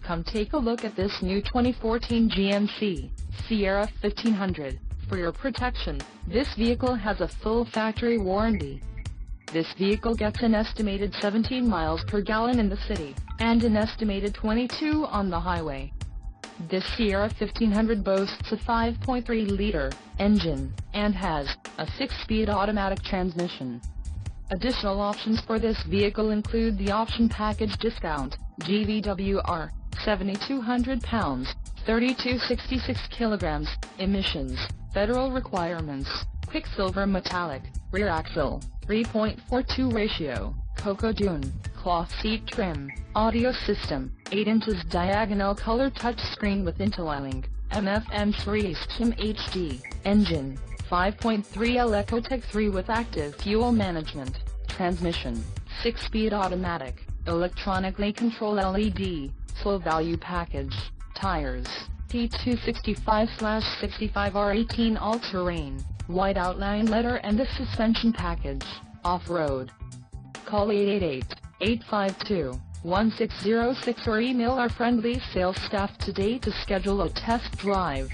Come take a look at this new 2014 GMC Sierra 1500. For your protection, this vehicle has a full factory warranty. This vehicle gets an estimated 17 miles per gallon in the city, and an estimated 22 on the highway. This Sierra 1500 boasts a 5.3-liter engine, and has a 6-speed automatic transmission. Additional options for this vehicle include the option package discount, GVWR, 7,200 pounds, 3266 kilograms, emissions, federal requirements, Quicksilver metallic, rear axle, 3.42 ratio, Cocoa Dune, cloth seat trim, audio system, 8 inches diagonal color touchscreen with interlink, MFM Series SIM HD, engine, 5.3L Ecotec 3 with active fuel management, transmission, 6-speed automatic, electronically controlled LED, full value package, tires, P265/65R18 all-terrain, white outline leather and a suspension package, off-road. Call 888-852-1606 or email our friendly sales staff today to schedule a test drive.